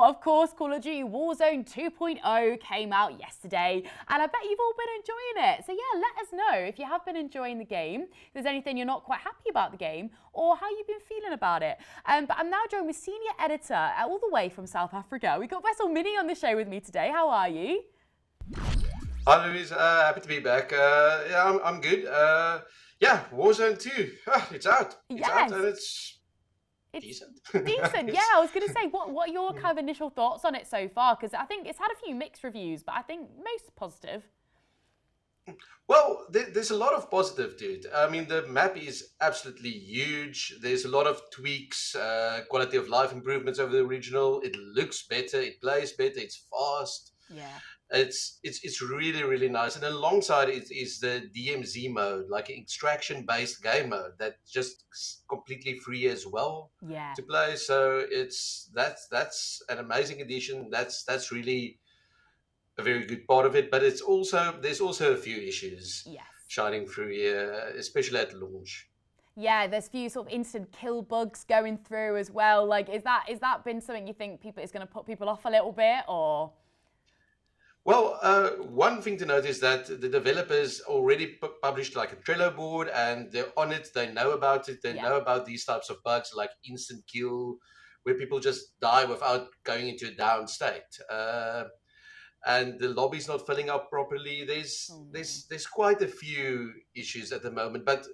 of course, Call of Duty Warzone 2.0 came out yesterday, and I bet you've all been enjoying it. So yeah, let us know if you have been enjoying the game, if there's anything you're not quite happy about the game, or how you've been feeling about it. But I'm now joined with senior editor all the way from South Africa. We've got Wessel Minnie on the show with me today. How are you? Hi, Louise. Happy to be back. Yeah, I'm good. Yeah, Warzone 2. It's out. It's out Yes, and it's it's decent. decent. Yeah, It's, I was going to say, what are your kind of initial thoughts on it so far? Because I think it's had a few mixed reviews, but I think most positive. well, there's a lot of positive to it. I mean, the map is absolutely huge. There's a lot of tweaks, quality of life improvements over the original. It looks better. It plays better. It's fast. Yeah. It's really nice, and alongside it is the DMZ mode, like an extraction based game mode that's just completely free as well Yeah. to play. So that's an amazing addition. That's really a very good part of it. But there's also a few issues Yes. shining through here, especially at launch. Yeah, there's few sort of instant kill bugs going through as well. Like, is that been something you think people is going to put people off a little bit, or? Well, one thing to note is that the developers already published like a Trello board, and they're on it. They know about it. They Yeah. know about these types of bugs like instant kill, where people just die without going into a down state, and the lobby's not filling up properly. There's Oh no. there's there's quite a few issues at the moment, but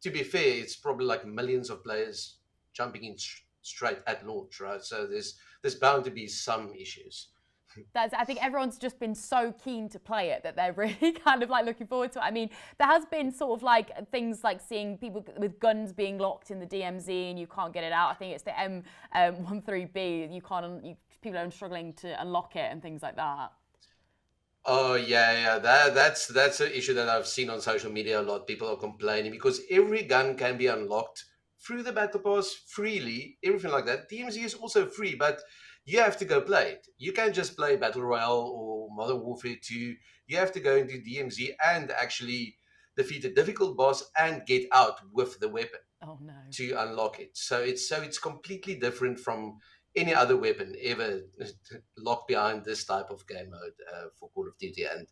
to be fair, it's probably like millions of players jumping in straight at launch, right? So there's bound to be some issues. I think everyone's just been so keen to play it that they're really kind of like looking forward to it. I mean, there has been sort of like things like seeing people with guns being locked in the DMZ and you can't get it out. I think it's the M13B. People are struggling to unlock it and things like that. Oh yeah. That's an issue that I've seen on social media a lot. People are complaining because every gun can be unlocked through the battle pass freely, everything like that. DMZ is also free, but you have to go play it. You can't just play Battle Royale or Modern Warfare 2. You have to go into DMZ and actually defeat a difficult boss and get out with the weapon Oh no. to unlock it. So it's completely different from any other weapon ever locked behind this type of game mode for Call of Duty. And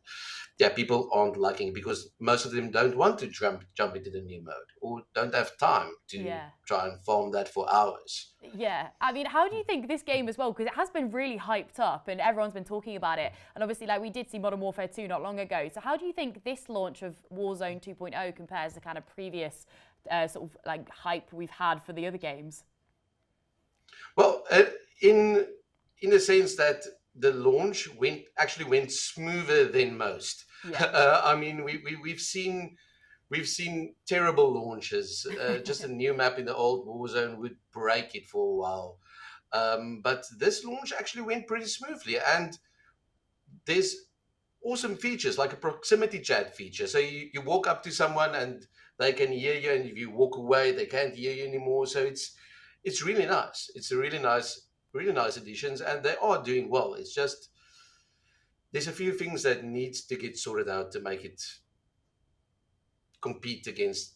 yeah, people aren't liking it because most of them don't want to jump into the new mode or don't have time to Yeah. try and farm that for hours. Yeah, I mean, how do you think this game as well, because it has been really hyped up and everyone's been talking about it, and obviously like we did see Modern Warfare 2 not long ago, so how do you think this launch of Warzone 2.0 compares to kind of previous sort of like hype we've had for the other games? Well, in the sense that the launch went smoother than most. Yeah. I mean, we've seen terrible launches. Just a new map in the old Warzone would break it for a while. But this launch actually went pretty smoothly, and there's awesome features like a proximity chat feature. So you walk up to someone and they can hear you, and if you walk away, they can't hear you anymore. So it's really nice. It's a really nice additions, and they are doing well. It's just there's a few things that needs to get sorted out to make it compete against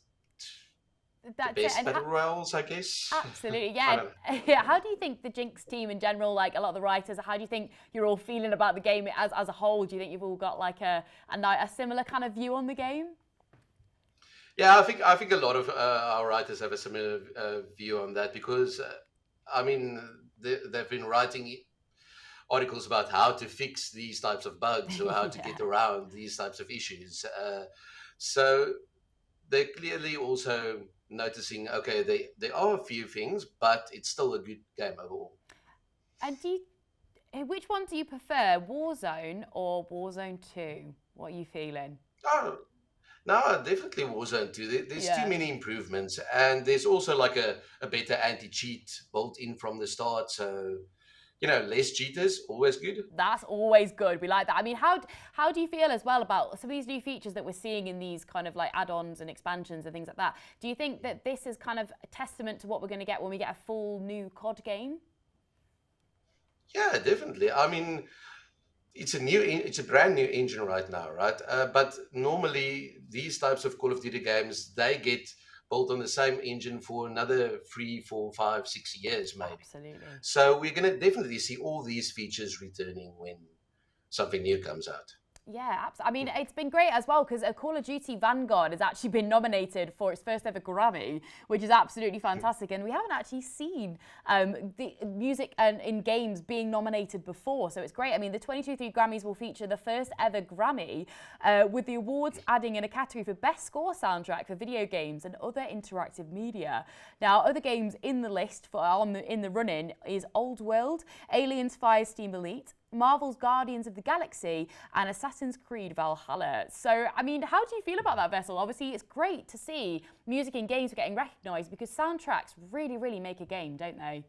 the That's it. best battle royals, I guess. Absolutely, I yeah. don't know. Yeah. How do you think the Jinx team in general, like a lot of the writers, how do you think you're all feeling about the game as a whole? Do you think you've all got like a similar kind of view on the game? Yeah, I think a lot of our writers have a similar view on that because I mean they've been writing articles about how to fix these types of bugs or how to Yeah. get around these types of issues. So they're clearly also noticing, okay, there are a few things, but it's still a good game overall. And which one do you prefer, Warzone or Warzone 2? What are you feeling? Oh, no, definitely Warzone 2. There's too Yeah. many improvements, and there's also like a better anti-cheat built in from the start. So, less cheaters, always good. That's always good. We like that. I mean, how do you feel as well about some of these new features that we're seeing in these kind of like add-ons and expansions and things like that? Do you think that this is kind of a testament to what we're going to get when we get a full new COD game? Yeah, definitely. I mean, it's a brand new engine right now, right? But normally these types of Call of Duty games they get built on the same engine for another 3, 4, 5, 6 years, maybe. Absolutely. So we're going to definitely see all these features returning when something new comes out. Yeah, absolutely. I mean, it's been great as well because Call of Duty Vanguard has actually been nominated for its first ever Grammy, which is absolutely fantastic. And we haven't actually seen the music in games being nominated before, so it's great. I mean, the 2023 Grammys will feature the first ever Grammy, with the awards adding in a category for Best Score Soundtrack for video games and other interactive media. Now, other games in the list in the run-in is Old World, Aliens Firesteam Elite, Marvel's Guardians of the Galaxy, and Assassin's Creed Valhalla. So, I mean, how do you feel about that, Wessel? Obviously, it's great to see music in games getting recognised because soundtracks really, really make a game, don't they?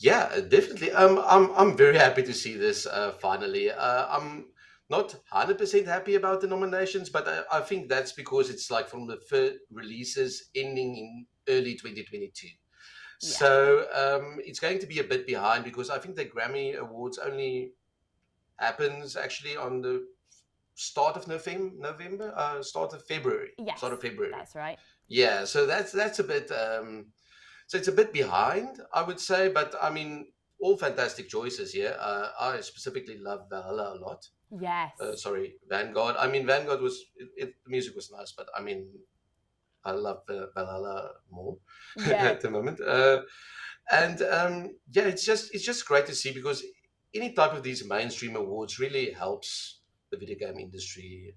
Yeah, definitely. I'm very happy to see this finally. I'm not 100% happy about the nominations, but I think that's because it's like from the first releases ending in early 2022. Yeah. So it's going to be a bit behind because I think the Grammy Awards only happens actually on the start of November, Yes, start of February. that's right. Yeah, so that's a bit. So it's a bit behind, I would say, but I mean, all fantastic choices here. I specifically love Valhalla a lot. Yes. Sorry, Vanguard. I mean, Vanguard the music was nice, but I mean, I love Valhalla more Yeah. at the moment. And yeah, it's just great to see because any type of these mainstream awards really helps the video game industry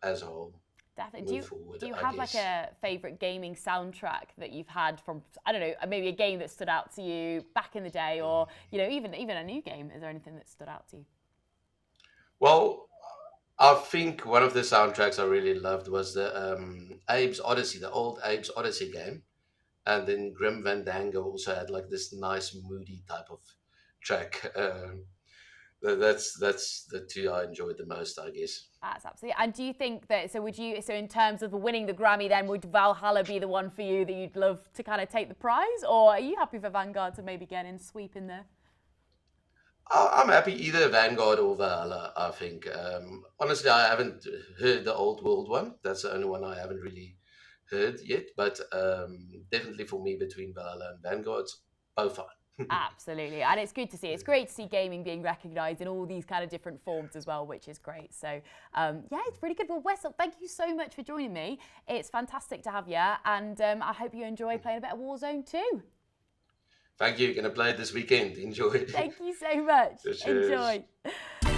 as a whole Definitely. move forward, Do you I have like guess. a favorite gaming soundtrack that you've had from, I don't know, maybe a game that stood out to you back in the day, or even a new game? Is there anything that stood out to you? Well, I think one of the soundtracks I really loved was the Abe's Odyssey, the old Abe's Odyssey game. And then Grim Van Dango also had like this nice moody type of track. That's the two I enjoyed the most, I guess. That's absolutely. And do you think that, so in terms of winning the Grammy, then would Valhalla be the one for you that you'd love to kind of take the prize? Or are you happy for Vanguard to maybe get in, sweep in there? I'm happy either Vanguard or Valhalla, I think. Honestly, I haven't heard the Old World one. That's the only one I haven't really heard yet. But definitely for me, between Valhalla and Vanguard's both fine. Absolutely. And it's good to see. It's great to see gaming being recognised in all these kind of different forms as well, which is great. So, yeah, it's really good. Well, Wessel, thank you so much for joining me. It's fantastic to have you. And I hope you enjoy playing a bit of Warzone too. Thank you. Going to play it this weekend. Enjoy. Thank you so much. Cheers. Enjoy.